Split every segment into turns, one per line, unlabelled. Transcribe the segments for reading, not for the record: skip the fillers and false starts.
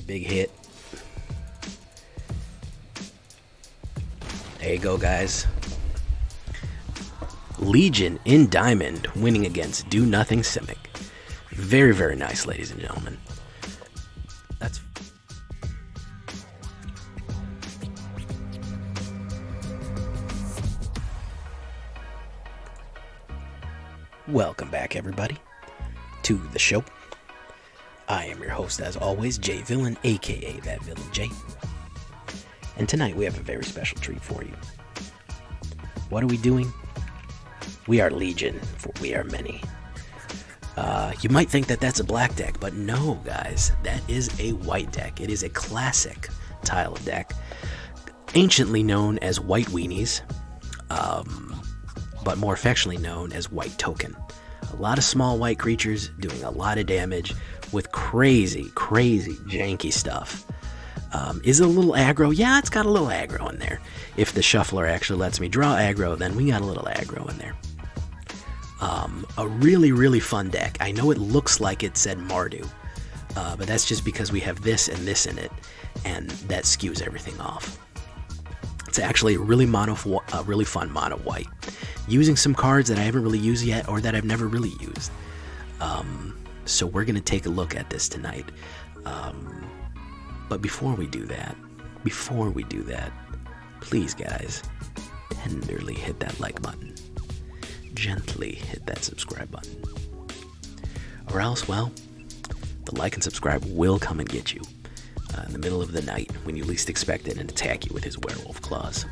big hit. There you go, guys. Legion in Diamond winning against Do Nothing Simic. Very, very nice, ladies and gentlemen. That's... Welcome back, everybody, to the show. I am your host, as always, J Villain, aka That Villain J. And tonight we have a very special treat for you. What are we doing? We are Legion, for we are many. You might think that that's a black deck, but no, guys. That is a white deck. It is a classic tile deck, anciently known as White Weenies, but more affectionately known as White Token. A lot of small white creatures doing a lot of damage with crazy, crazy janky stuff. Is it a little aggro? Yeah, it's got a little aggro in there. If the shuffler actually lets me draw aggro, then we got a little aggro in there. A really, really fun deck. I know it looks like it said Mardu, but that's just because we have this and this in it, and that skews everything off. It's actually a really fun mono white, using some cards that I haven't really used yet, or that I've never really used. So we're gonna take a look at this tonight. But before we do that, please, guys, tenderly hit that like button. Gently hit that subscribe button. Or else, well, the like and subscribe will come and get you in the middle of the night when you least expect it and attack you with his werewolf claws.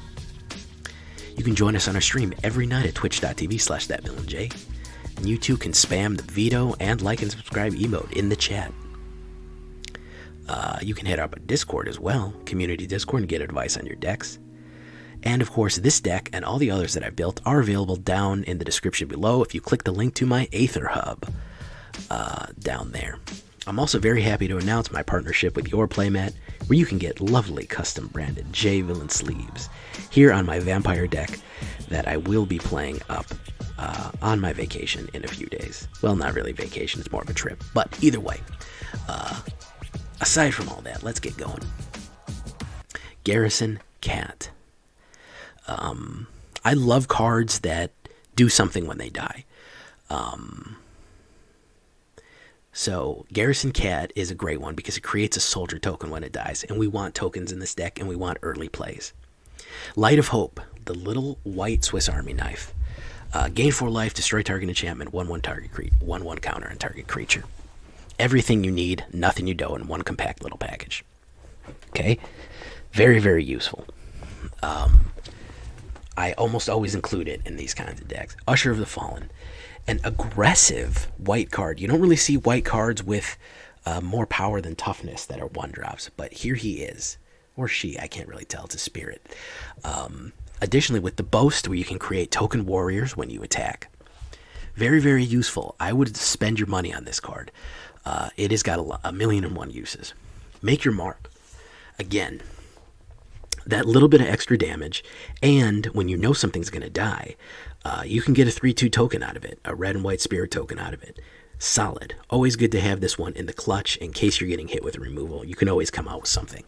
You can join us on our stream every night at twitch.tv/thatvillainj. And you too can spam the veto and like and subscribe emote in the chat. You can hit up a Discord as well, community Discord, and get advice on your decks. And of course, this deck and all the others that I've built are available down in the description below if you click the link to my AetherHub down there. I'm also very happy to announce my partnership with Your Playmat, where you can get lovely custom branded J Villain sleeves here on my vampire deck that I will be playing up on my vacation in a few days. Well, not really vacation, it's more of a trip. But either way, aside from all that, let's get going. Garrison Cat. I love cards that do something when they die. So Garrison Cat is a great one because it creates a soldier token when it dies, and we want tokens in this deck, and we want early plays. Light of Hope, the little white Swiss Army knife. Gain 4 life, destroy target enchantment, 1/1 target 1/1 counter on target creature. Everything you need, nothing you don't, in one compact little package. Okay? Very, very useful. I almost always include it in these kinds of decks. Usher of the Fallen. An aggressive white card. You don't really see white cards with more power than toughness that are 1-drops, but here he is. Or she, I can't really tell. It's a spirit. Additionally, with the Boast, where you can create token warriors when you attack. Very, very useful. I would spend your money on this card. It has got a 1,000,001 uses. Make Your Mark. Again, that little bit of extra damage, and when you know something's going to die, you can get a 3/2 token out of it, a red and white spirit token out of it. Solid. Always good to have this one in the clutch in case you're getting hit with a removal. You can always come out with something.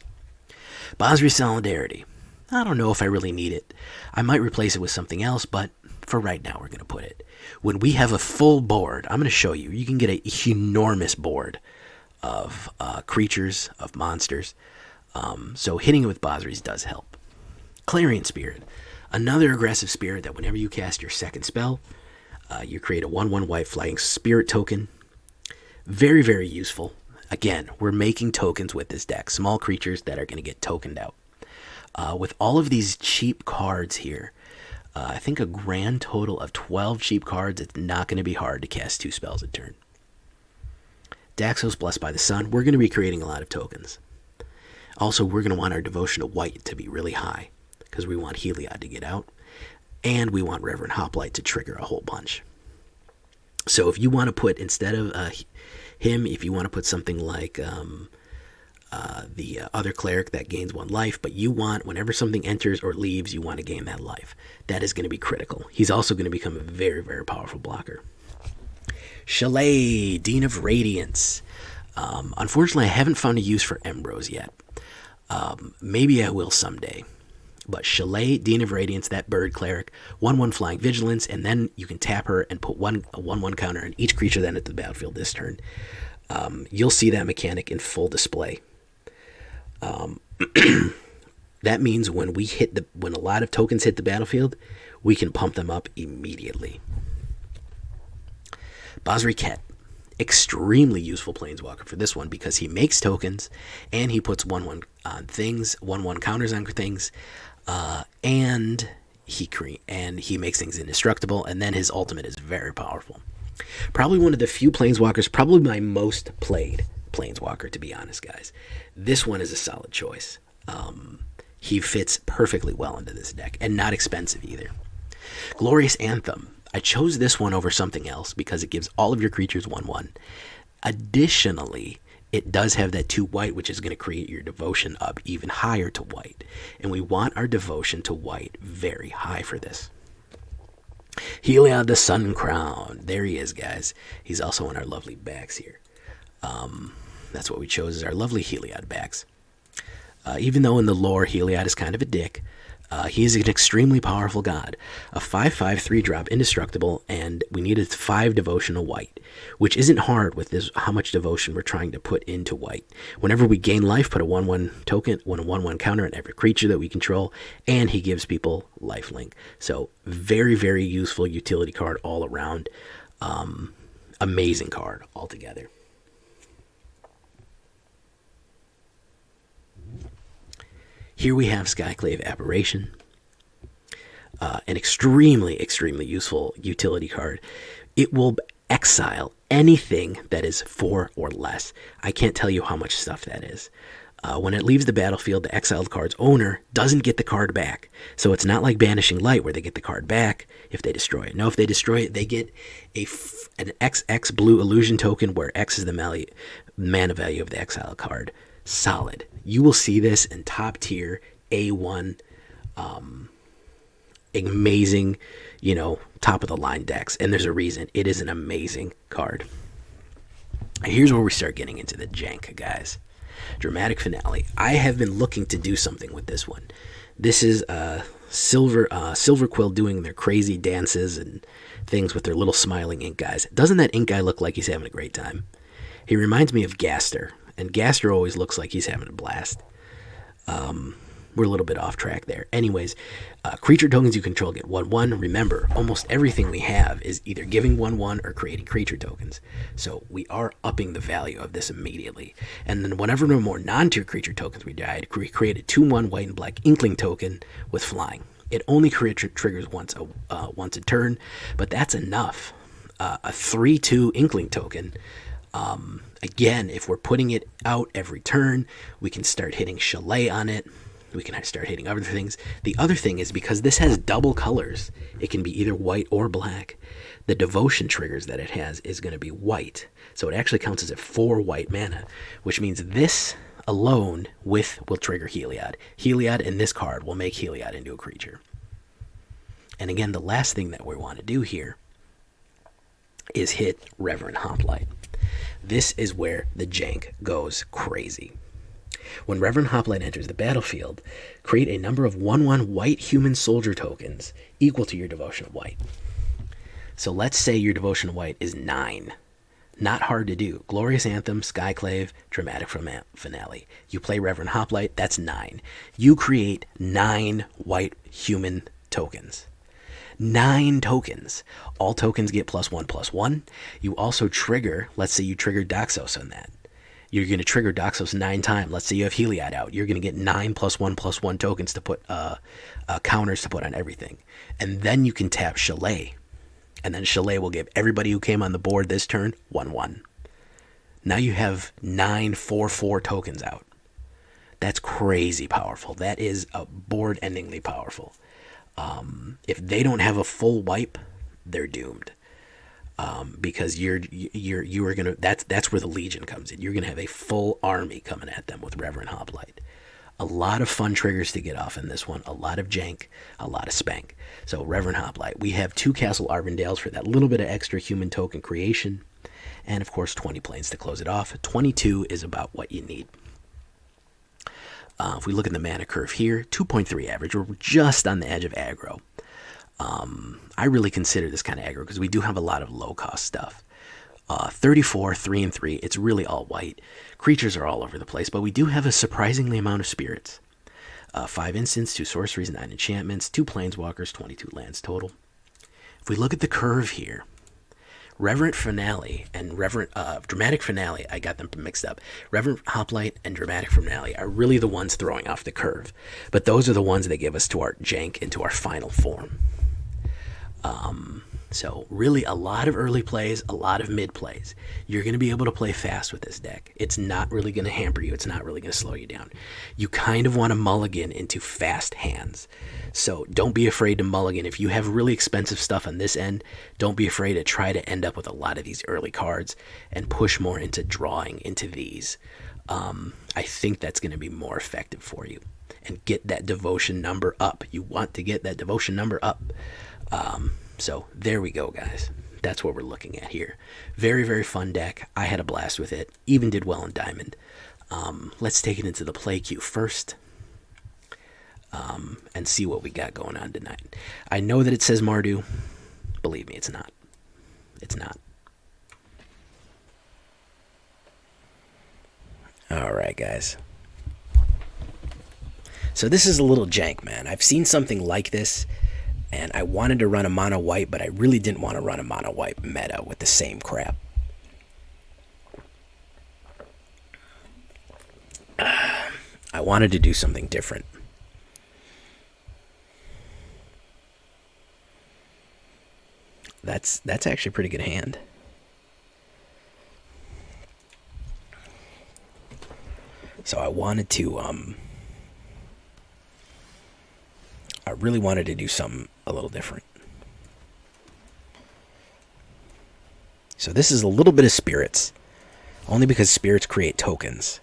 Basri Solidarity. I don't know if I really need it. I might replace it with something else, but for right now we're going to put it. When we have a full board, I'm going to show you. You can get a enormous board of creatures, of monsters. So hitting it with Basri's does help. Clarion Spirit. Another aggressive spirit that whenever you cast your second spell, you create a 1/1 white flying spirit token. Very, very useful. Again, we're making tokens with this deck. Small creatures that are going to get tokened out. With all of these cheap cards here, I think a grand total of 12 cheap cards, it's not going to be hard to cast 2 spells a turn. Daxos, Blessed by the Sun. We're going to be creating a lot of tokens. Also, we're going to want our devotion to white to be really high, because we want Heliod to get out, and we want Reverent Hoplite to trigger a whole bunch. So if you want to put, instead of him, if you want to put something like the other cleric that gains 1 life, but you want, whenever something enters or leaves, you want to gain that life. That is going to be critical. He's also going to become a very, very powerful blocker. Shaile, Dean of Radiance. Unfortunately, I haven't found a use for Embrose yet. Maybe I will someday. But Shaile, Dean of Radiance, that bird cleric, 1/1 flying vigilance, and then you can tap her and put a 1/1 counter on each creature that enters the battlefield this turn. You'll see that mechanic in full display. That means when a lot of tokens hit the battlefield, we can pump them up immediately. Basri Ket, extremely useful planeswalker for this one because he makes tokens and he puts 1/1 on things, 1/1 counters on things, and he makes things indestructible, and then his ultimate is very powerful. Probably one of the few planeswalkers, probably my most played planeswalker, to be honest, guys. This one is a solid choice. He fits perfectly well into this deck, and not expensive either. Glorious Anthem. I chose this one over something else because it gives all of your creatures 1/1. Additionally, it does have that 2 white, which is going to create your devotion up even higher to white. And we want our devotion to white very high for this. Heliod the Sun Crown. There he is, guys. He's also in our lovely backs here. That's what we chose as our lovely Heliod backs. Even though in the lore Heliod is kind of a dick, he is an extremely powerful god. A 5/5 3-drop indestructible, and we needed 5 devotional white, which isn't hard with this how much devotion we're trying to put into white. Whenever we gain life, put a 1/1 token, a 1/1 counter on every creature that we control, and he gives people lifelink. So very, very useful utility card all around. Amazing card altogether. Here we have Skyclave Apparition, an extremely, extremely useful utility card. It will exile anything that is 4 or less. I can't tell you how much stuff that is. When it leaves the battlefield, the exiled card's owner doesn't get the card back. So it's not like Banishing Light where they get the card back if they destroy it. No, if they destroy it, they get an XX blue illusion token where X is the mana value of the exiled card. Solid. You will see this in top tier A1 amazing, top of the line decks, and there's a reason. It is an amazing card. Here's where we start getting into the jank, guys. Dramatic Finale. I have been looking to do something with this one. This is Silver Quill doing their crazy dances and things with their little smiling ink guys. Doesn't that ink guy look like he's having a great time? He reminds me of Gaster. And Gaster always looks like he's having a blast. We're a little bit off track there. Anyways, creature tokens you control get 1/1. Remember, almost everything we have is either giving 1/1 or creating creature tokens. So we are upping the value of this immediately. And then whenever no more non-tier creature tokens we created 2/1 white and black Inkling token with flying. It only triggers once a turn, but that's enough. A 3/2 Inkling token. Again, if we're putting it out every turn, we can start hitting Shaile on it. We can start hitting other things. The other thing is because this has double colors, it can be either white or black. The devotion triggers that it has is going to be white. So it actually counts as a 4 white mana, which means this alone will trigger Heliod. Heliod in this card will make Heliod into a creature. And again, the last thing that we want to do here is hit Reverent Hoplite. This is where the jank goes crazy. When Reverent Hoplite enters the battlefield, create a number of 1/1 white human soldier tokens equal to your devotion of white. So let's say your devotion of white is 9. Not hard to do. Glorious Anthem, Skyclave, Dramatic Finale. You play Reverent Hoplite, that's 9. You create 9 white human tokens. 9 tokens. All tokens get +1/+1. You also trigger, let's say you trigger Daxos on that. You're going to trigger Daxos 9 times. Let's say you have Heliod out. You're going to get 9 +1/+1 tokens to put counters to put on everything. And then you can tap Shaile. And then Shaile will give everybody who came on the board this turn 1/1. Now you have 9 4/4 tokens out. That's crazy powerful. That is board-endingly powerful. If they don't have a full wipe, they're doomed. Because you are gonna. That's where the Legion comes in. You're gonna have a full army coming at them with Reverent Hoplite. A lot of fun triggers to get off in this one. A lot of jank, a lot of spank. So Reverent Hoplite. We have 2 Castle Ardenvales for that little bit of extra human token creation. and of course 20 planes to close it off. 22 is about what you need. If we look at the mana curve here, 2.3 average. We're just on the edge of aggro. I really consider this kind of aggro because we do have a lot of low-cost stuff. 34, 3 and 3. It's really all white. Creatures are all over the place, but we do have a surprisingly amount of spirits. 5 instants, 2 sorceries, 9 enchantments, 2 planeswalkers, 22 lands total. If we look at the curve here, Reverent Finale and Dramatic Finale, I got them mixed up. Reverent Hoplite and Dramatic Finale are really the ones throwing off the curve, but those are the ones that give us to our jank into our final form. So really a lot of early plays, a lot of mid plays. You're going to be able to play fast with this deck. It's not really going to hamper you. It's not really going to slow you down. You kind of want to mulligan into fast hands. So don't be afraid to mulligan. If you have really expensive stuff on this end, don't be afraid to try to end up with a lot of these early cards and push more into drawing into these. I think that's going to be more effective for you. And get that devotion number up. You want to get that devotion number up. So there we go, guys. That's what we're looking at here. Very, very fun deck. I had a blast with it. Even did well in Diamond. Let's take it into the play queue first. And see what we got going on tonight. I know that it says Mardu. Believe me, it's not. It's not. Alright, guys. So this is a little jank, man. I've seen something like this, and I wanted to run a mono white, but I really didn't want to run a mono white meta with the same crap. I wanted to do something different. That's actually a pretty good hand. So I wanted to I really wanted to do something a little different. So this is a little bit of spirits, only because spirits create tokens,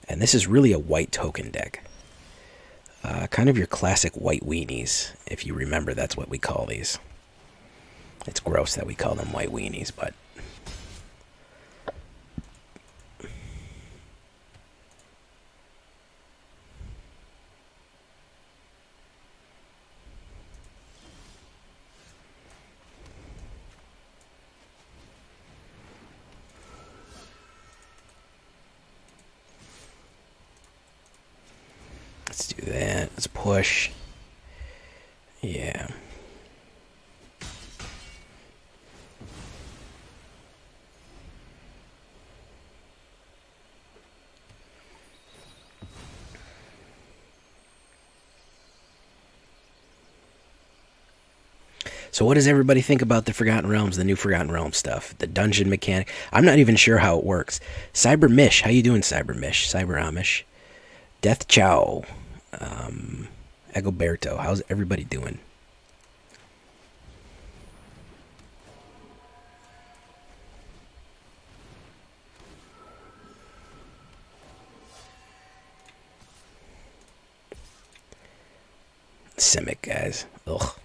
and this is really a white token deck. Kind of your classic white weenies, if you remember. That's what we call these. It's gross that we call them white weenies, but let's do that. Let's push. Yeah. So what does everybody think about the Forgotten Realms, the new Forgotten Realms stuff, the dungeon mechanic? I'm not even sure how it works. Cyber Mish, how you doing, Cyber Mish? Cyber Amish. Death Chow. Egoberto, how's everybody doing? Simic, guys. Ugh.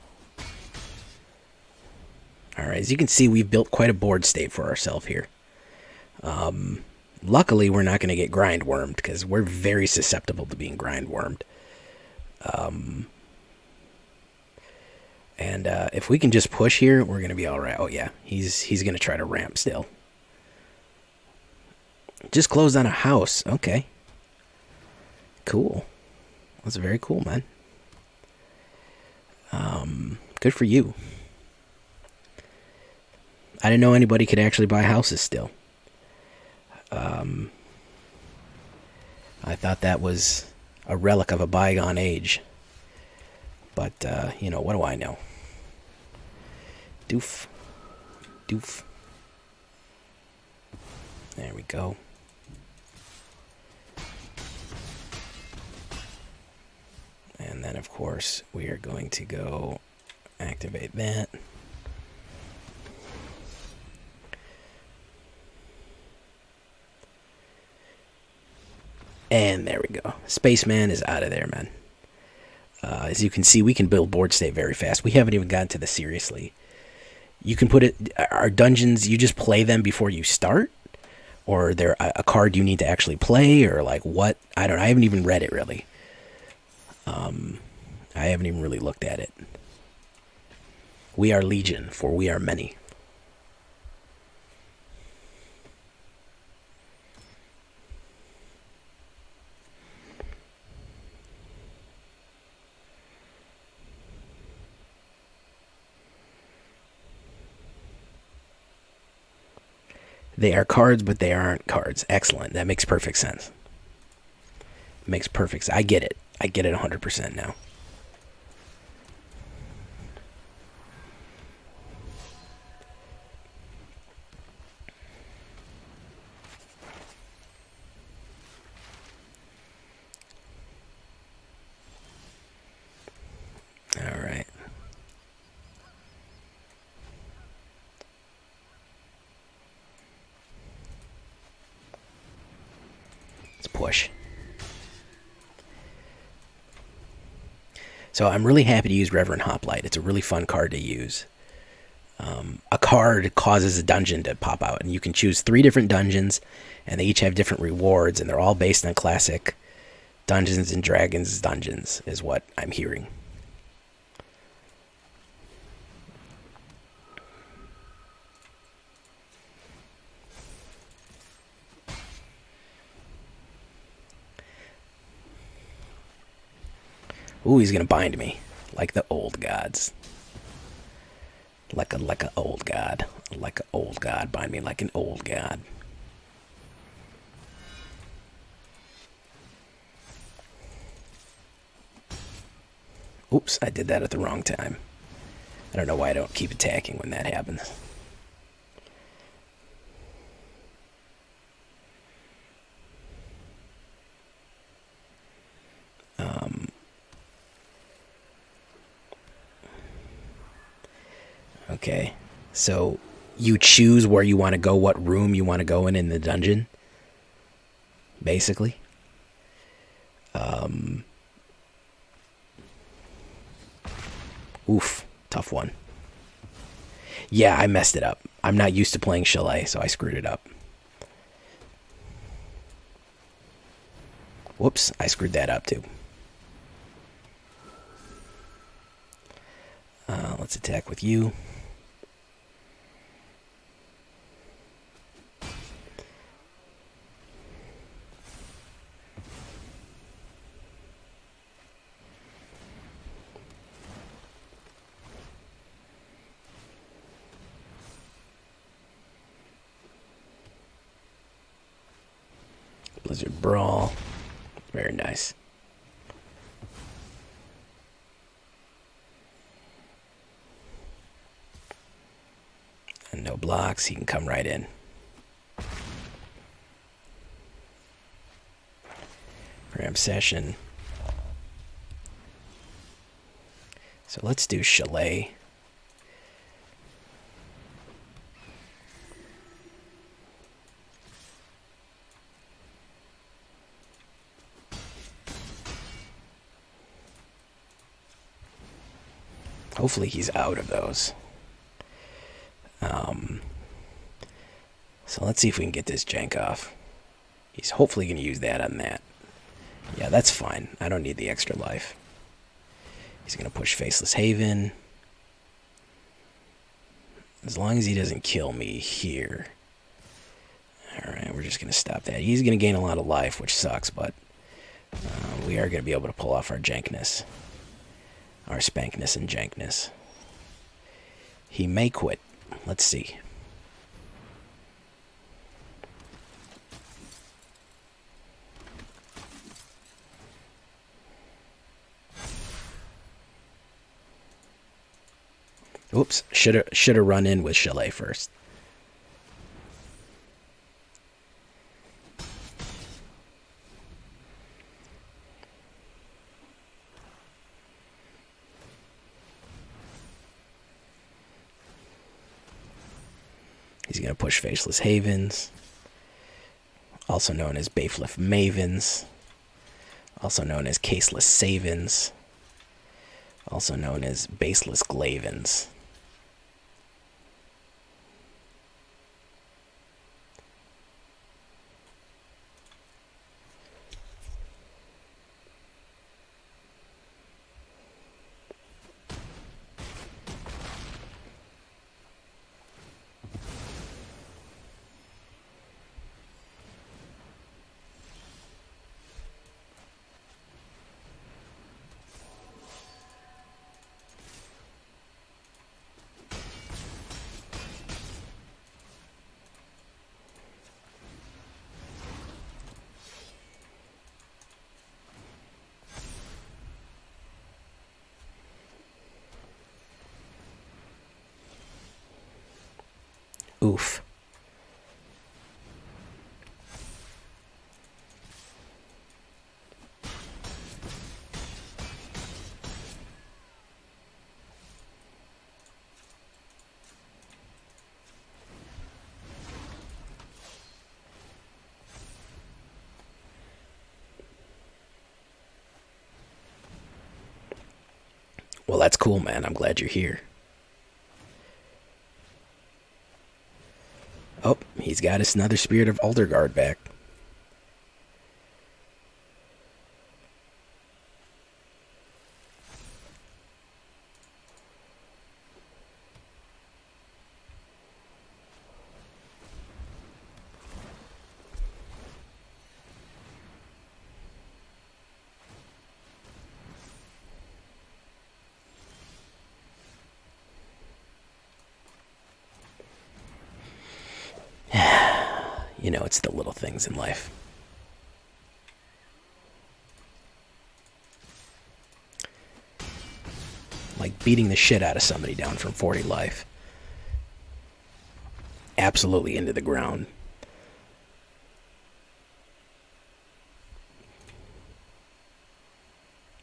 Alright, as you can see, we've built quite a board state for ourselves here. Luckily, we're not going to get grind-wormed, because we're very susceptible to being grind-wormed. And if we can just push here, we're going to be alright. Oh, yeah, he's going to try to ramp still. Just closed on a house. Okay. Cool. That's very cool, man. Good for you. I didn't know anybody could actually buy houses still. I thought that was a relic of a bygone age. But, you know, what do I know? Doof. Doof. There we go. And then, of course, we are going to go activate that. And there we go. Spaceman is out of there, man. As you can see, we can build board state very fast. We haven't even gotten to the seriously You can put it. Are dungeons, you just play them before you start, or they're a card you need to actually play, or like what? I don't know. I haven't even read it really. I haven't even really looked at it. We are legion, for we are many. They are cards, but they aren't cards. Excellent. That makes perfect sense. Makes perfect sense. I get it. I get it 100% now. All right. Let's push. So I'm really happy to use Reverent Hoplite. It's a really fun card to use. A card causes a dungeon to pop out, and you can choose 3 different dungeons, and they each have different rewards, and they're all based on classic Dungeons and Dragons dungeons, is what I'm hearing. Ooh, he's gonna bind me like the old gods. Like a old god. Like an old god. Bind me like an old god. Oops, I did that at the wrong time. I don't know why I don't keep attacking when that happens. Okay, so you choose where you want to go, what room you want to go in the dungeon, basically. Oof, tough one. Yeah, I messed it up. I'm not used to playing Shaile, so I screwed it up. Whoops, I screwed that up too. Let's attack with you. Blizzard Brawl. Very nice. And no blocks, he can come right in. For Obsession. So let's do Shaile. Hopefully he's out of those. So let's see if we can get this Jank off. He's hopefully going to use that on that. Yeah, that's fine. I don't need the extra life. He's going to push Faceless Haven. As long as he doesn't kill me here. Alright, we're just going to stop that. He's going to gain a lot of life, which sucks, but we are going to be able to pull off our Jankness. Our Spankness and Jankness. He may quit. Let's see. Oops, should have run in with Shaile first. He's going to push Faceless Havens, also known as Bayfliff Mavens, also known as Caseless Savens, also known as Baseless Glavens. that's cool, man. I'm glad you're here. Oh, he's got us another Spirit of Aldergard back. You know, it's the little things in life. Like beating the shit out of somebody down from 40 life. Absolutely into the ground.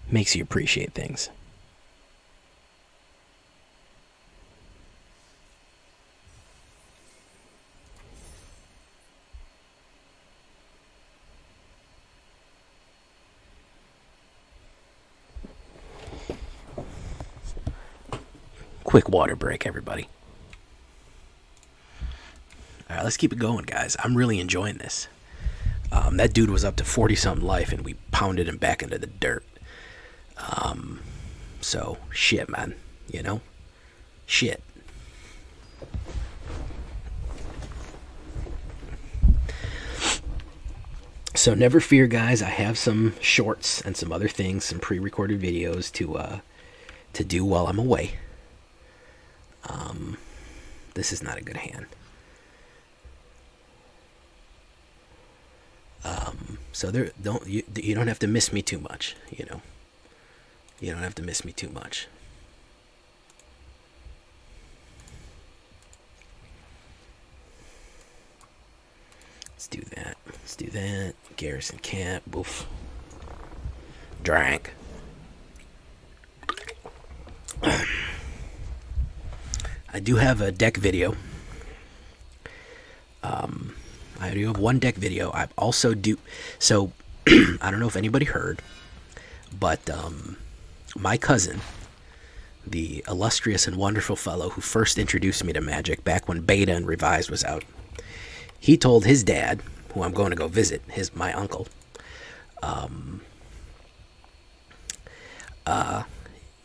Makes you appreciate things. Quick water break, everybody. All right, let's keep it going, guys. I'm really enjoying this. That dude was up to 40-something life, and we pounded him back into the dirt. So, shit, man. You know? Shit. So, never fear, guys. I have some shorts and some other things, some pre-recorded videos to do while I'm away. This is not a good hand. So there, you don't have to miss me too much, you know. You don't have to miss me too much. Let's do that. Let's do that. Garrison Cat. Boof. Drank. I do have a deck video. I do have one deck video. I also do. So, I don't know if anybody heard, but my cousin, the illustrious and wonderful fellow who first introduced me to Magic back when Beta and Revised was out, he told his dad, who I'm going to go visit, my uncle,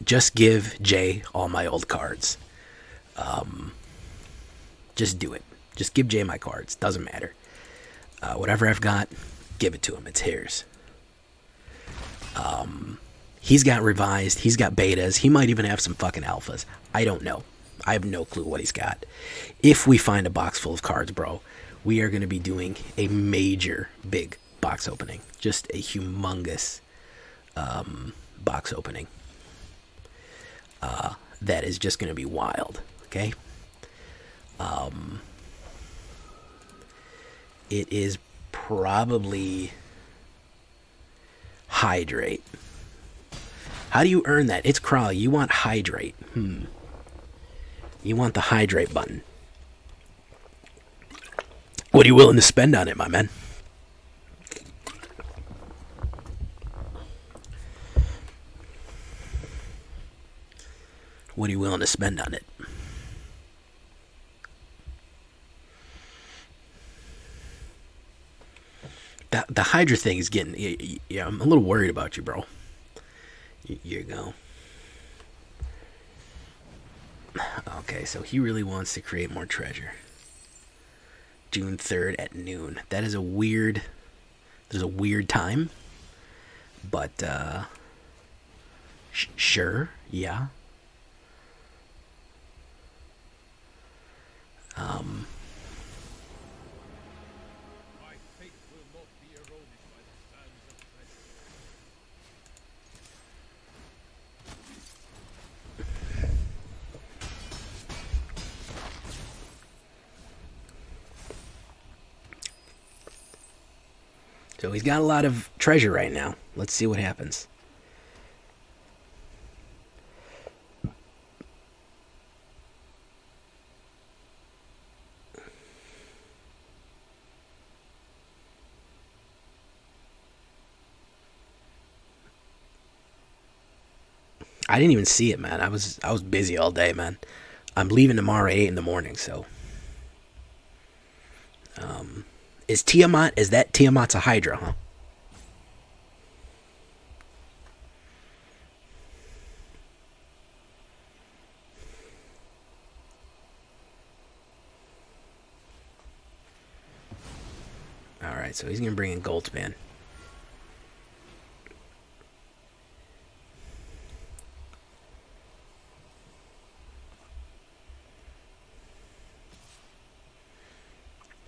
just give Jay all my old cards. Just do it. Just give Jay my cards. Doesn't matter. Whatever I've got, give it to him. It's his. He's got Revised. He's got Betas. He might even have some fucking Alphas. I don't know. I have no clue what he's got. If we find a box full of cards, bro, we are going to be doing a major big box opening. Just a humongous box opening. That is just going to be wild. Okay? It is probably Hydrate. How do you earn that? It's Crawly. You want Hydrate. You want the Hydrate button. What are you willing to spend on it, my man? What are you willing to spend on it? The Hydra thing is getting... Yeah, I'm a little worried about you, bro. Here you go. Okay, so he really wants to create more treasure. June 3rd at noon. That is a weird... There's a weird time. But, sure, yeah. So he's got a lot of treasure right now. Let's see what happens. I didn't even see it, man. I was busy all day, man. I'm leaving tomorrow at 8 in the morning, so. Is Tiamat, is that Tiamat's a Hydra, huh? Alright, so he's going to bring in Goldspan.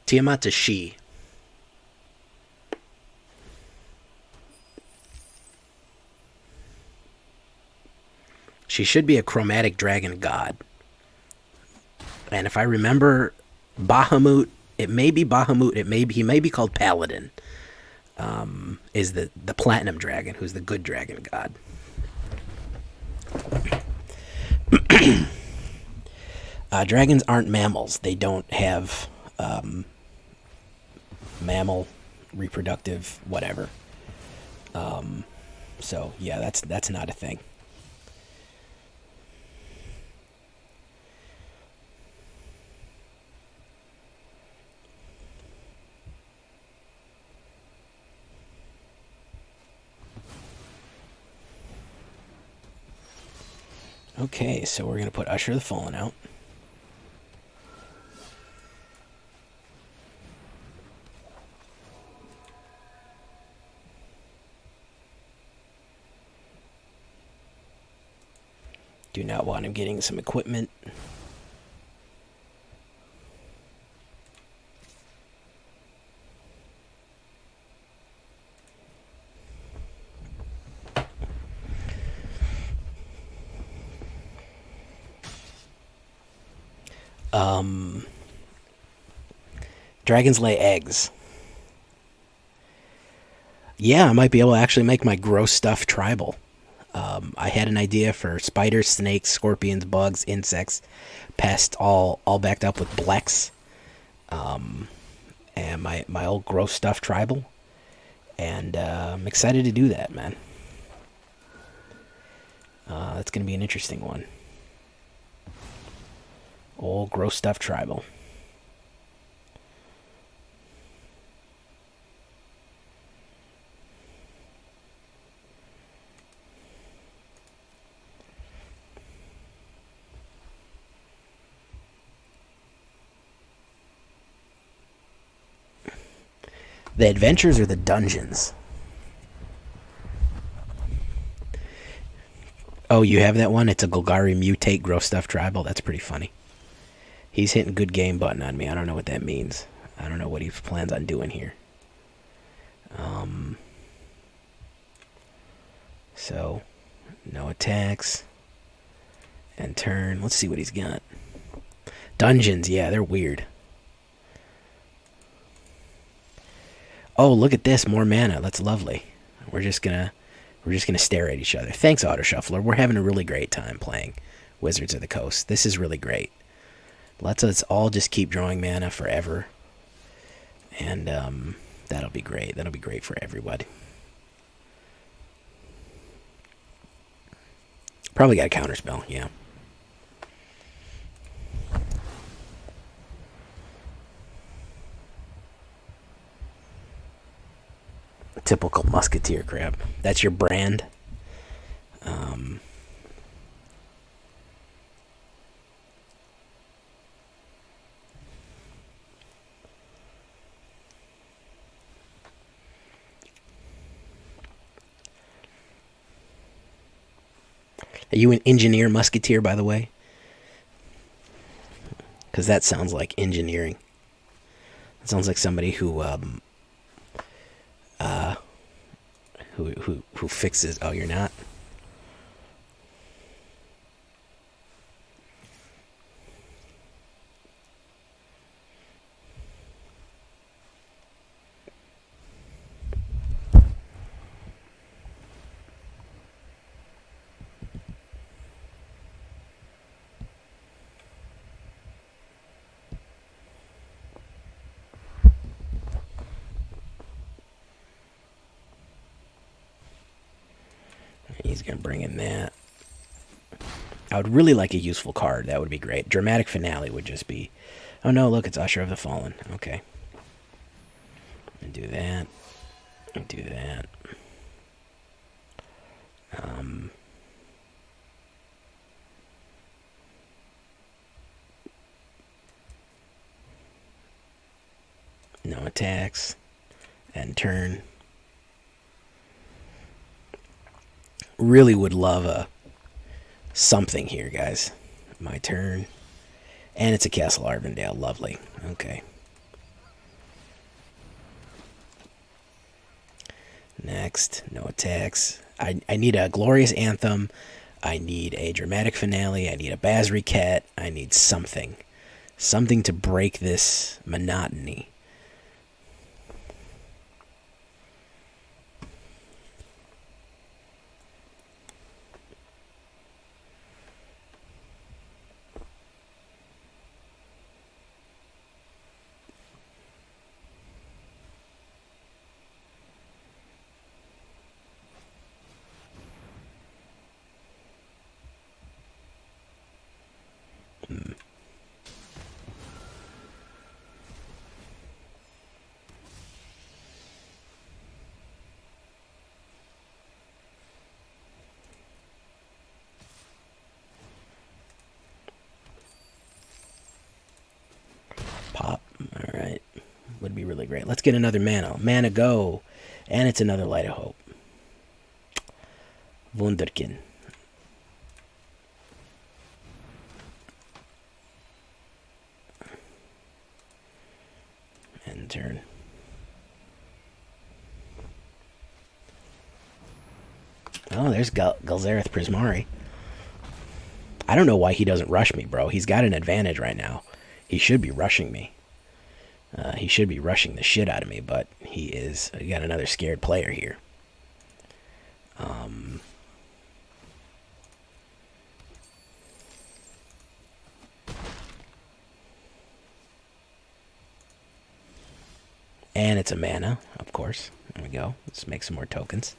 Tiamat's a she. She should be a chromatic dragon god. And if I remember, Bahamut, it may be Bahamut, he may be called Paladin. Is the platinum dragon, who's the good dragon god. Dragons aren't mammals. They don't have mammal reproductive whatever. So yeah, that's not a thing. Okay, so we're going to put Usher the Fallen out. Do not want him getting some equipment. Dragons lay eggs. Yeah, I might be able to actually make my gross stuff tribal. I had an idea for spiders, snakes, scorpions, bugs, insects, pests, all backed up with Blex. And my old gross stuff tribal. And I'm excited to do that, man. That's going to be an interesting one. Old gross stuff tribal. The adventures or the dungeons? Oh, you have that one? It's a Golgari Mutate Gross Stuff Tribal. That's pretty funny. He's hitting good game button on me. I don't know what that means. I don't know what he plans on doing here. So, no attacks. And turn. Let's see what he's got. Dungeons, yeah, they're weird. Oh, look at this, more mana. That's lovely. We're just gonna stare at each other. Thanks, Auto Shuffler. We're having a really great time playing Wizards of the Coast. This is really great. Let's us all just keep drawing mana forever, and that'll be great. That'll be great for everybody. Probably got a counterspell, yeah. Typical musketeer crap. That's your brand. Are you an engineer musketeer, by the way? Because that sounds like engineering. It sounds like somebody who fixes. Oh, you're not? He's gonna bring in that. I would really like a useful card. That would be great. Dramatic Finale would just be... Oh no, look, it's Usher of the Fallen. Okay. And do that. And do that. No attacks. End turn. Really would love a something here, guys. My turn. And it's a Castle Ardenvale. Lovely. Okay. Next. No attacks. I need a Glorious Anthem. I need a Dramatic Finale. I need a Basri Ket. I need something. Something to break this monotony. Pop. Alright. Would be really great. Let's get another mana. Mana go. And it's another Light of Hope. Wunderkin. End turn. Oh, there's Galzareth Prismari. I don't know why he doesn't rush me, bro. He's got an advantage right now. He should be rushing me. He should be rushing the shit out of me, but he is. You got another scared player here. And it's a mana, of course. There we go. Let's make some more tokens.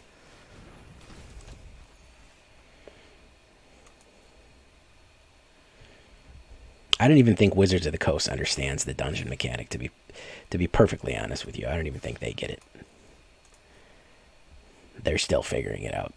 I don't even think Wizards of the Coast understands the dungeon mechanic, to be perfectly honest with you. I don't even think they get it. They're still figuring it out.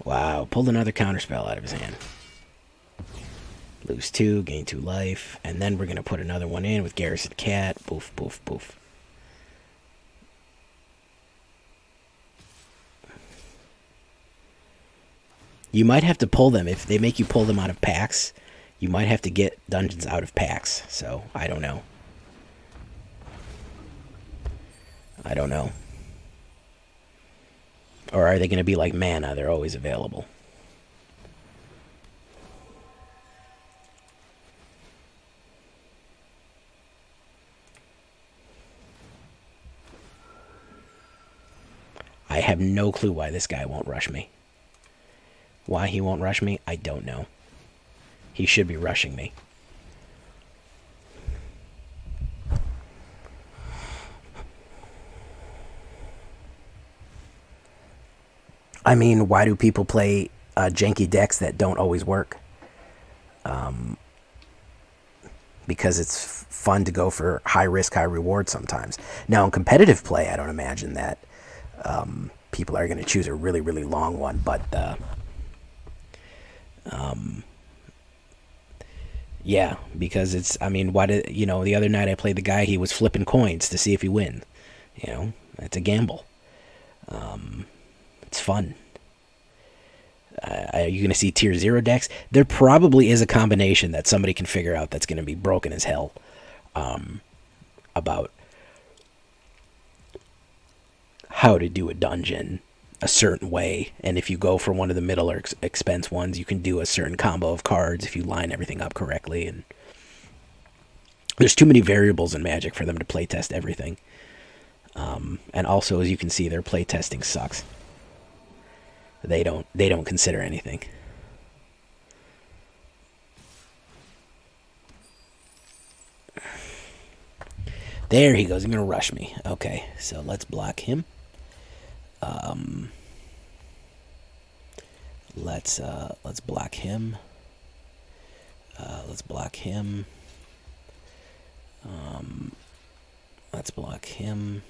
Wow, pulled another counterspell out of his hand. Lose 2, gain 2 life, and then we're going to put another one in with Garrison Cat. Boof, boof, boof. You might have to pull them. If they make you pull them out of packs, you might have to get dungeons out of packs. So, I don't know. I don't know. Or are they going to be like mana? They're always available. I have no clue why this guy won't rush me. Why he won't rush me, I don't know. He should be rushing me. I mean, why do people play janky decks that don't always work? Because it's fun to go for high risk, high reward sometimes. Now, in competitive play, I don't imagine that people are going to choose a really, really long one. But, yeah, because it's, I mean, why did, you know, the other night I played the guy, he was flipping coins to see if he win. You know, it's a gamble. It's fun. Are you going to see tier 0 decks? There probably is a combination that somebody can figure out that's going to be broken as hell about how to do a dungeon a certain way. And if you go for one of the middle or expense ones, you can do a certain combo of cards if you line everything up correctly. And there's too many variables in Magic for them to playtest everything. And also, as you can see, their playtesting sucks. They don't consider anything. There he goes. He's gonna rush me. Okay, so let's block him. Let's block him. Let's block him. Let's block him.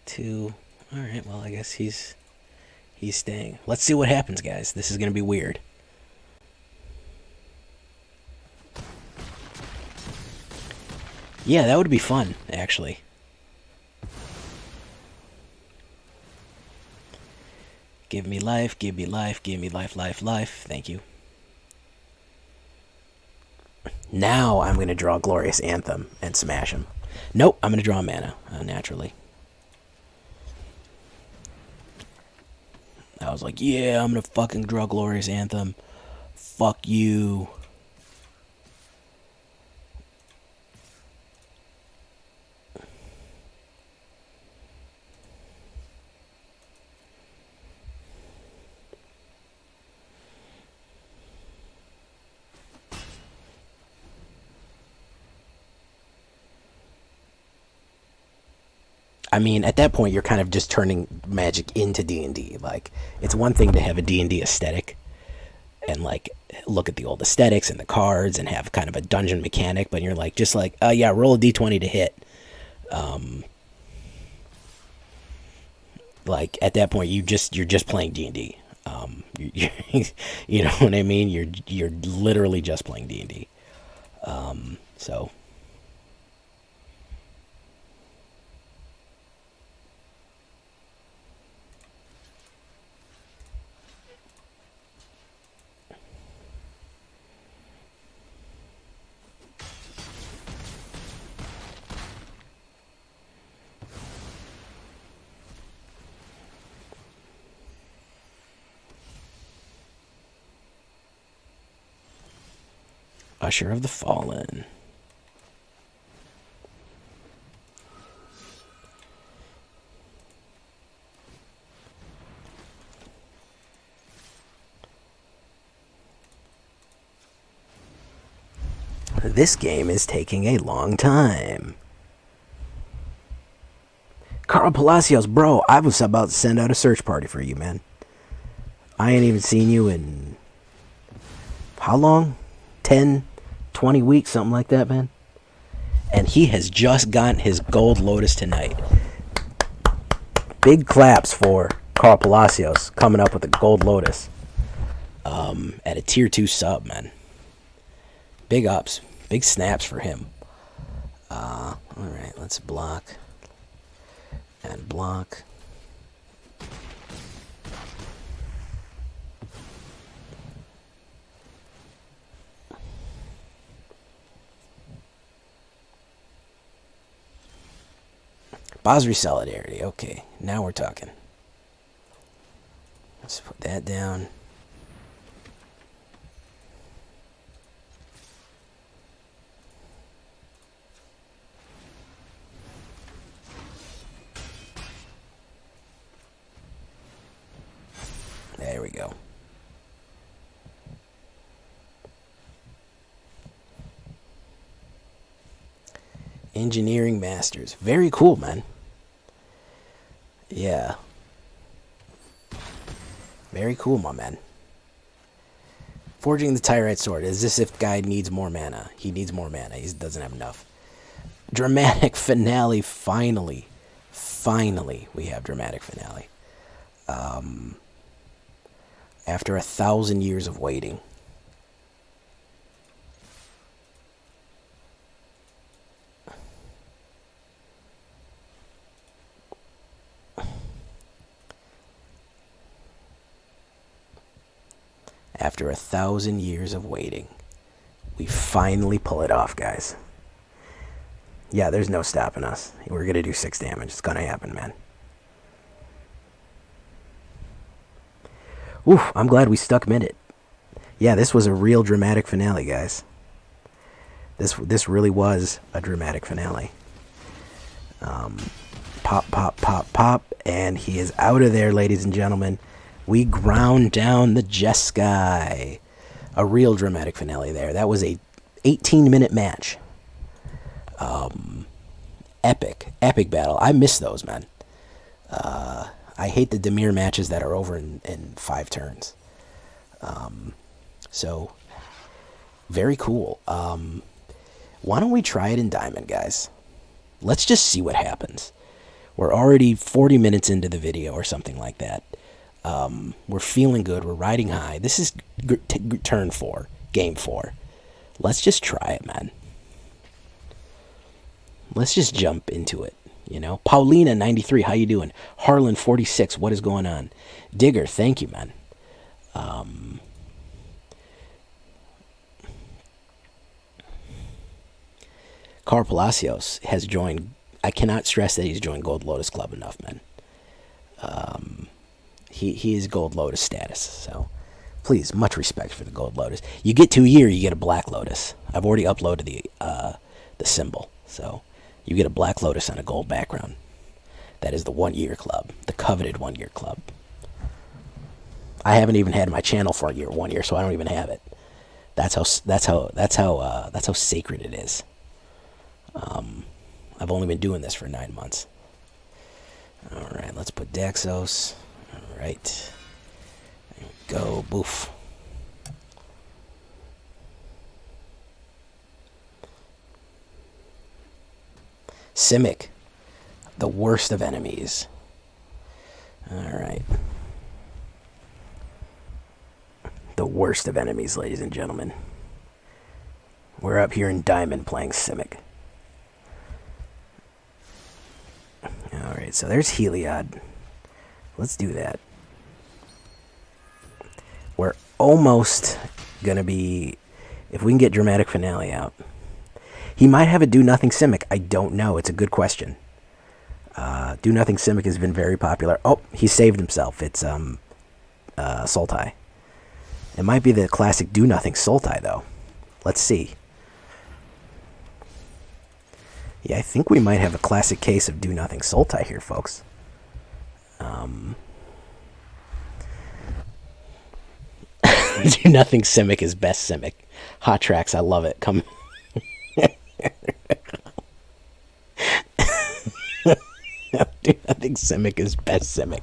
Two. All right. Well, I guess he's staying. Let's see what happens, guys. This is gonna be weird. Yeah, that would be fun, actually. Give me life, give me life, give me life, life, life. Thank you. Now I'm going to draw Glorious Anthem and smash him. Nope, I'm going to draw mana, naturally. I was like, yeah, I'm going to fucking draw Glorious Anthem. Fuck you. I mean, at that point, you're kind of just turning Magic into D&D. Like, it's one thing to have a D&D aesthetic and, like, look at the old aesthetics and the cards and have kind of a dungeon mechanic, but you're like, just like, yeah, roll a D20 to hit. Like, at that point, you're just playing D&D. You know what I mean? You're literally just playing D&D. So... Usher of the Fallen. This game is taking a long time. Carl Palacios, bro, I was about to send out a search party for you, man. I ain't even seen you in... how long? 10, 20 weeks, something like that, man. And he has just gotten his Gold Lotus tonight. Big claps for Carl Palacios coming up with a Gold Lotus at a tier 2 sub, man. Big ups. Big snaps for him. Alright, let's block. And block. Basri Solidarity. Okay, now we're talking. Let's put that down. There we go. Engineering Masters. Very cool, man. Yeah. Very cool, my man. Forging the Tyrite Sword. As if guy needs more mana. He needs more mana. He doesn't have enough. Dramatic Finale. Finally. Finally, we have Dramatic Finale. After 1,000 years of waiting. After 1,000 years of waiting, we finally pull it off, guys. Yeah, there's no stopping us. We're going to do 6 damage. It's going to happen, man. Oof, I'm glad we stuck mid-it. Yeah, this was a real dramatic finale, guys. This really was a dramatic finale. Pop, pop, pop, pop. And he is out of there, ladies and gentlemen. We ground down the Jeskai. A real dramatic finale there. That was a 18-minute match. Epic battle. I miss those, man. I hate the Dimir matches that are over in 5 turns. So, very cool. Why don't we try it in Diamond, guys? Let's just see what happens. We're already 40 minutes into the video or something like that. We're feeling good. We're riding high. This is turn 4, game 4. Let's just try it, man. Let's just jump into it, you know. Paulina, 93, how you doing? Harlan, 46, what is going on? Digger, thank you, man. Carl Palacios has joined. I cannot stress that he's joined Gold Lotus Club enough, man. He is Gold Lotus status, so please, much respect for the Gold Lotus. You get 2 year, you get a Black Lotus. I've already uploaded the symbol, so you get a Black Lotus on a gold background. That is the 1 year club, the coveted 1 year club. I haven't even had my channel for 1 year, so I don't even have it. That's how sacred it is. I've only been doing this for 9 months. All right, let's put Daxos. All right, there we go. Boof. Simic, the worst of enemies. All right. The worst of enemies, ladies and gentlemen. We're up here in Diamond playing Simic. Alright, so there's Heliod. Let's do that. We're almost going to be... If we can get Dramatic Finale out. He might have a Do-Nothing Simic. I don't know. It's a good question. Do-Nothing Simic has been very popular. Oh, he saved himself. It's Sultai. It might be the classic Do-Nothing Sultai, though. Let's see. Yeah, I think we might have a classic case of Do-Nothing Sultai here, folks. Do-Nothing Simic is best Simic. Hot tracks, I love it. Come. Do-Nothing Simic is best Simic.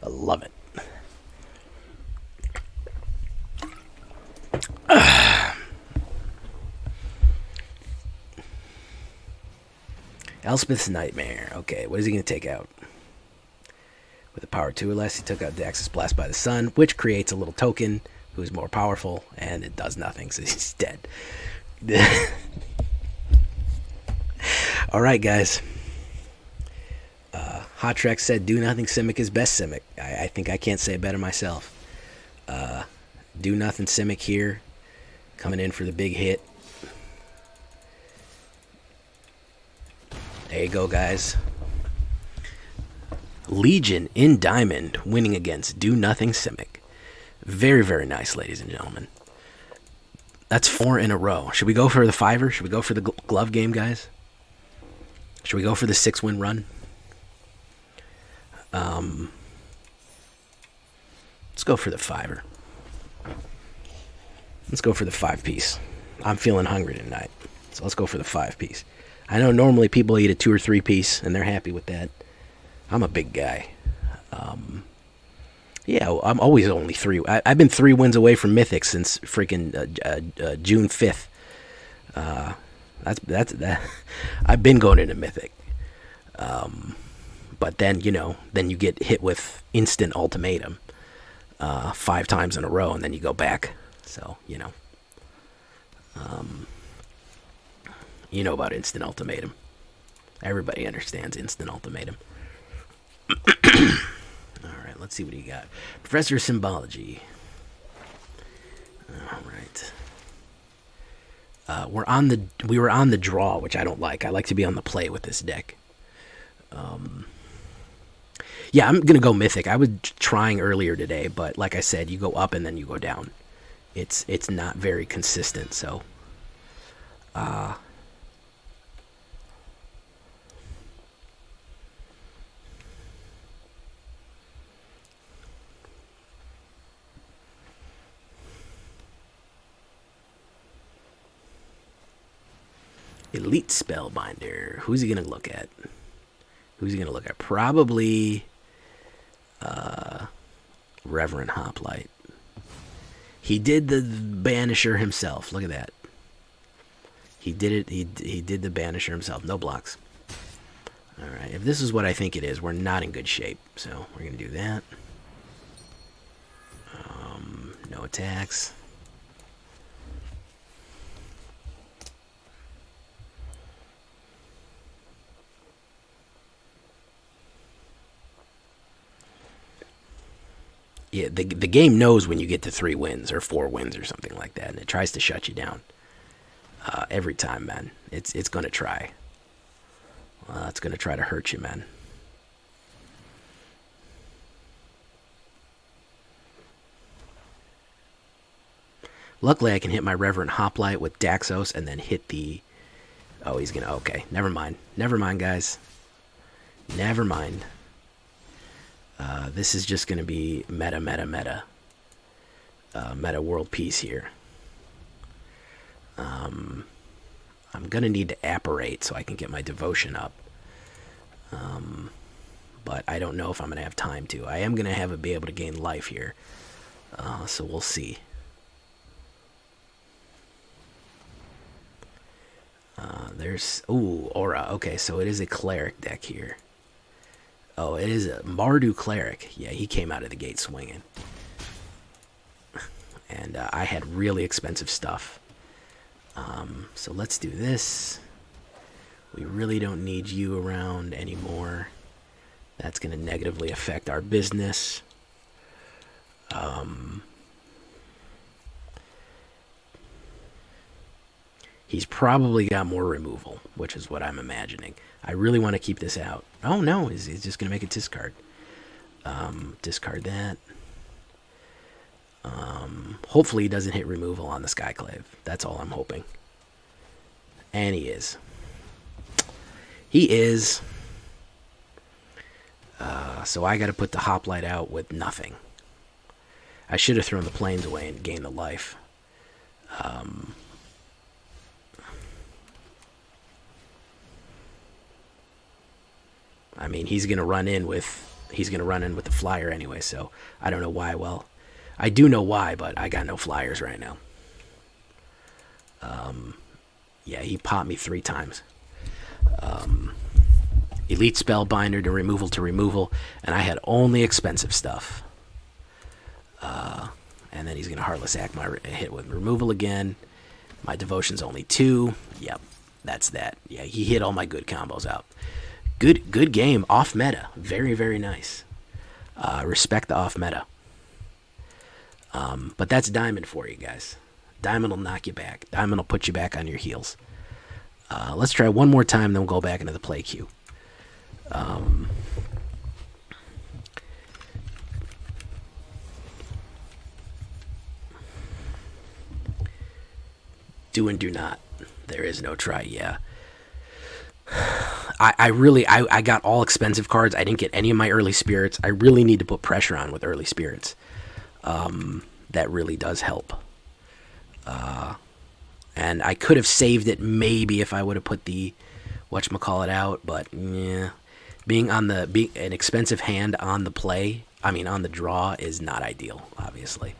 I love it. Elspeth's Nightmare. Okay, what is he going to take out? With a power 2 or less, he took out Daxos Blast by the Sun, which creates a little token who's more powerful, and it does nothing, so he's dead. Alright, guys. Hot Track said, Do-Nothing Simic is best Simic. I think I can't say it better myself. Do-Nothing Simic here, coming in for the big hit. There you go, guys. Legion in Diamond winning against Do-Nothing Simic. Very, very nice, ladies and gentlemen. That's 4 in a row. Should we go for the 5-er? Should we go for the glove game, guys? Should we go for the 6-win run? Let's go for the 5-er. Let's go for the 5-piece. I'm feeling hungry tonight, so let's go for the 5-piece. I know normally people eat a 2 or 3-piece, and they're happy with that. I'm a big guy. Yeah, I'm always only 3. I've been 3 wins away from Mythic since freaking June 5th. That. I've been going into Mythic. But then, then you get hit with instant ultimatum 5 times in a row, and then you go back. So, you know about instant ultimatum. Everybody understands instant ultimatum. Alright, let's see what he got. Professor of Symbology. Alright. We were on the draw, which I don't like. I like to be on the play with this deck. Yeah, I'm gonna go Mythic. I was trying earlier today, but like I said, you go up and then you go down. It's not very consistent, so Elite Spellbinder. Who's he gonna look at? Probably Reverent Hoplite. He did the Banisher himself. Look at that. He did it. He did the Banisher himself. No blocks. All right. If this is what I think it is, we're not in good shape. So we're gonna do that. No attacks. Yeah, the game knows when you get to 3 wins or 4 wins or something like that, and it tries to shut you down every time, man. It's gonna try. It's gonna try to hurt you, man. Luckily, I can hit my Reverent Hoplite with Daxos and then hit the. Oh, he's gonna. Okay, never mind. Never mind, guys. Never mind. This is just going to be meta world peace here. I'm going to need to apparate so I can get my devotion up. But I don't know if I'm going to have time to. I am going to be able to gain life here. So we'll see. There's... Ooh, Aura. Okay, so it is a cleric deck here. Oh, it is a Mardu Cleric. Yeah, he came out of the gate swinging. And I had really expensive stuff. So let's do this. We really don't need you around anymore. That's going to negatively affect our business. He's probably got more removal, which is what I'm imagining. I really want to keep this out. Oh no, he's just going to make a discard. Discard that. Hopefully he doesn't hit removal on the Skyclave. That's all I'm hoping. And he is. He is. So I got to put the Hoplite out with nothing. I should have thrown the planes away and gained the life. I mean, he's gonna run in with the flyer anyway. So I don't know why. Well, I do know why, but I got no flyers right now. Yeah, he popped me 3 times. Elite Spellbinder to removal, and I had only expensive stuff. And then he's gonna Heartless Act my hit with removal again. My devotion's only 2. Yep, that's that. Yeah, he hit all my good combos out. Good game. Off meta. Very, very nice. Respect the off meta. But that's Diamond for you guys. Diamond will knock you back. Diamond will put you back on your heels. Let's try one more time, then we'll go back into the play queue. Do and do not. There is no try, yeah. I got all expensive cards. I didn't get any of my early spirits. I really need to put pressure on with early spirits. That really does help. And I could have saved it maybe if I would have put the whatchamacallit out, but yeah. Being an expensive hand on the play, I mean on the draw, is not ideal, obviously.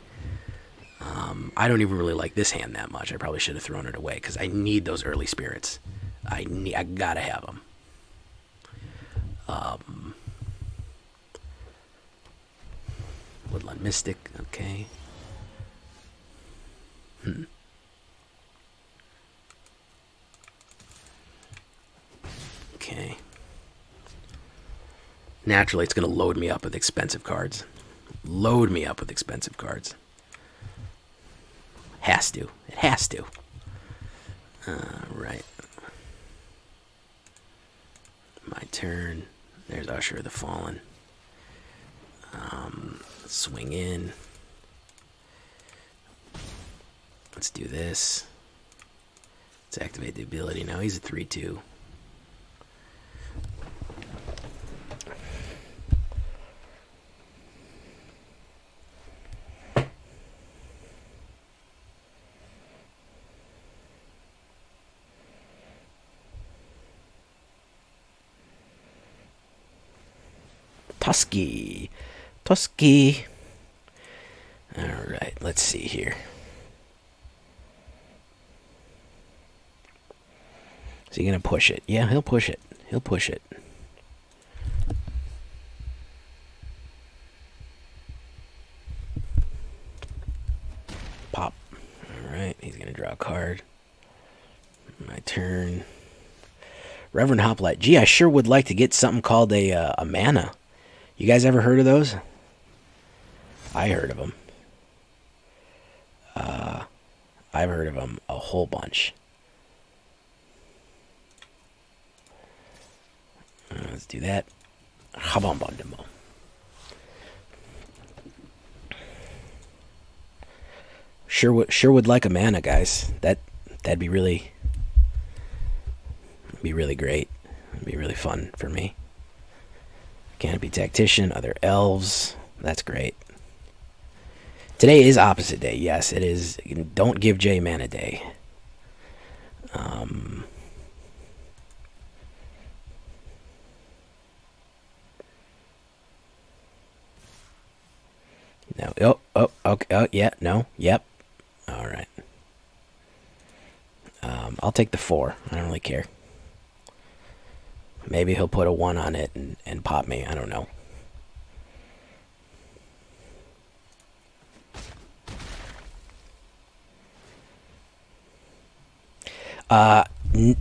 I don't even really like this hand that much. I probably should have thrown it away because I need those early spirits. I gotta have them. Woodland Mystic, okay. Okay. Naturally, it's going to load me up with expensive cards. Load me up with expensive cards. Has to. It has to. Right. My turn. There's Usher of the Fallen. Swing in. Let's do this. Let's activate the ability. Now he's a 3/2. Tusky. Alright, let's see here. Is he going to push it? Yeah, he'll push it. He'll push it. Pop. Alright, he's going to draw a card. My turn. Reverent Hoplite. Gee, I sure would like to get something called a mana. You guys ever heard of those? I heard of them. I've heard of them a whole bunch. Let's do that. Sure would like a mana, guys. That'd be really great. It'd be really fun for me. Canopy Tactician, other elves. That's great. Today is opposite day. Yes, it is. Don't give Jay mana day. No. Oh, okay. Oh, yeah. No. Yep. All right. I'll take the 4. I don't really care. Maybe he'll put a 1 on it and pop me. I don't know.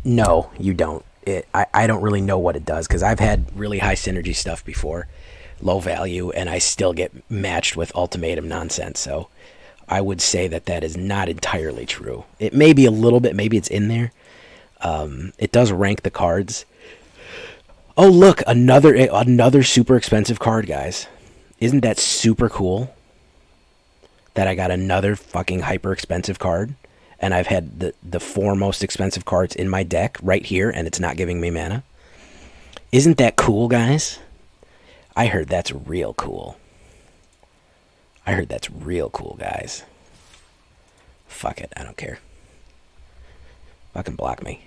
No, you don't. I don't really know what it does, because I've had really high synergy stuff before, low value, and I still get matched with ultimatum nonsense. So I would say that is not entirely true. It may be a little bit. Maybe it's in there. It does rank the cards. Oh, look, another super expensive card, guys. Isn't that super cool? That I got another fucking hyper expensive card, and I've had the 4 most expensive cards in my deck right here, and it's not giving me mana. Isn't that cool, guys? I heard that's real cool. Guys. Fuck it, I don't care. Fucking block me.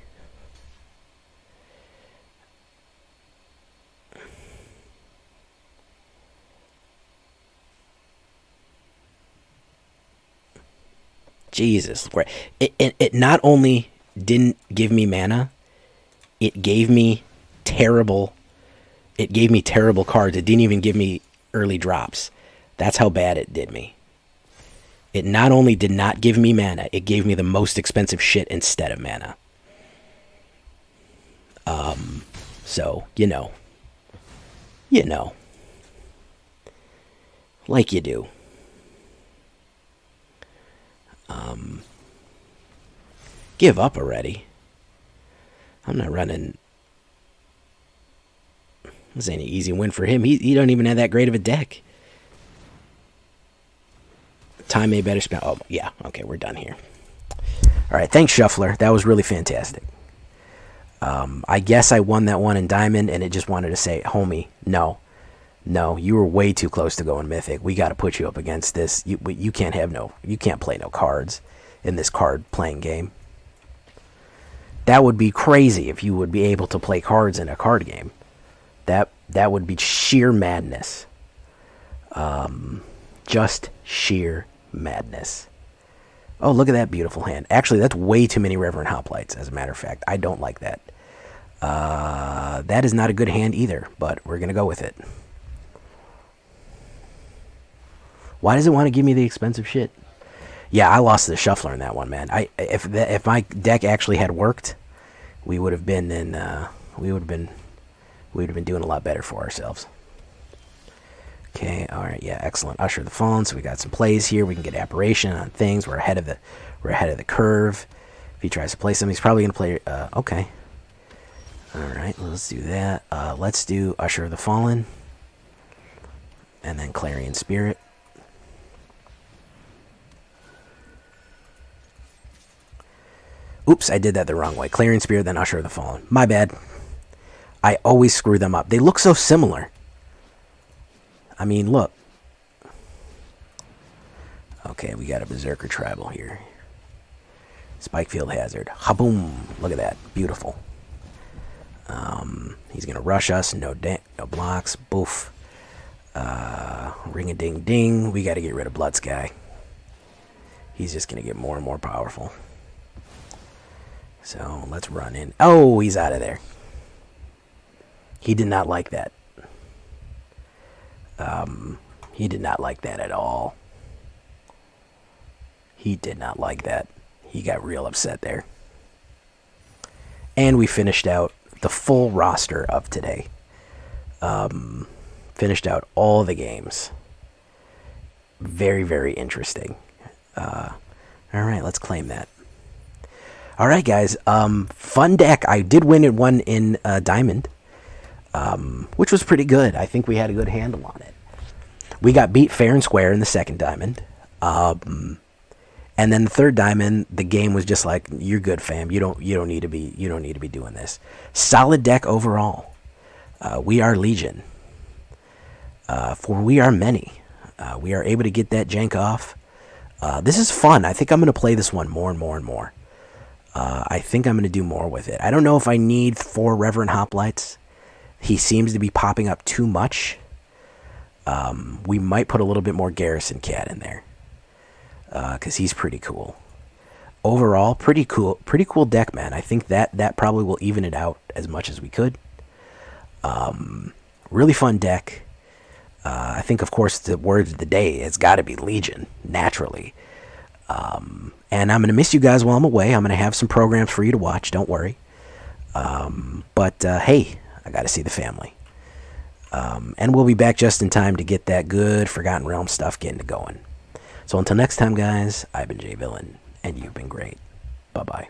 Jesus. It not only didn't give me mana, it gave me terrible cards. It didn't even give me early drops. That's how bad it did me. It not only did not give me mana, it gave me the most expensive shit instead of mana. So, you know. Like you do. Give up already. I'm not running. This ain't an easy win for him. He don't even have that great of a deck. Time may better spend. Oh, yeah. Okay, we're done here. All right, thanks, Shuffler. That was really fantastic. I guess I won that one in Diamond, and it just wanted to say, homie, no, you were way too close to going Mythic. We got to put you up against this. You can't play no cards in this card playing game. That would be crazy if you would be able to play cards in a card game. That would be sheer madness. Just sheer madness. Oh, look at that beautiful hand. Actually, that's way too many Reverent Hoplites, as a matter of fact. I don't like that. That is not a good hand either, but we're going to go with it. Why does it want to give me the expensive shit? Yeah, I lost to the Shuffler in that one, man. If my deck actually had worked, we would have been in we would have been doing a lot better for ourselves. Okay, all right, yeah, excellent. Usher of the Fallen. So we got some plays here. We can get Apparition on things. We're ahead of the curve. If he tries to play something, he's probably gonna play. Okay. All right, let's do that. Let's do Usher of the Fallen, and then Clarion Spirit. Oops, I did that the wrong way. Clarion Spirit, then Usher of the Fallen. My bad. I always screw them up. They look so similar. I mean, look. Okay, we got a Berserker Tribal here. Spikefield Hazard. Haboom! Look at that. Beautiful. He's going to rush us. No blocks. Boof. Ring-a-ding-ding. We got to get rid of Blood Sky. He's just going to get more and more powerful. So, let's run in. Oh, he's out of there. He did not like that. He did not like that at all. He did not like that. He got real upset there. And we finished out the full roster of today. Finished out all the games. Very, very interesting. All right, let's claim that. All right, guys. Fun deck. I did win one in Diamond, which was pretty good. I think we had a good handle on it. We got beat fair and square in the second Diamond. And then the third Diamond, the game was just like, you're good, fam. You don't need to be doing this. Solid deck overall. We are Legion. For we are many. We are able to get that jank off. This is fun. I think I'm going to play this one more and more and more. I think I'm going to do more with it. I don't know if I need 4 Reverent Hoplites. He seems to be popping up too much. We might put a little bit more Garrison Cat in there. Because he's pretty cool. Overall, pretty cool deck, man. I think that probably will even it out as much as we could. Really fun deck. I think, of course, the word of the day, it's got to be Legion, naturally. And I'm going to miss you guys while I'm away. I'm going to have some programs for you to watch, don't worry. But hey, I got to see the family. And we'll be back just in time to get that good Forgotten Realm stuff getting going. So until next time, guys, I've been Jay Villain, and you've been great. Bye-bye.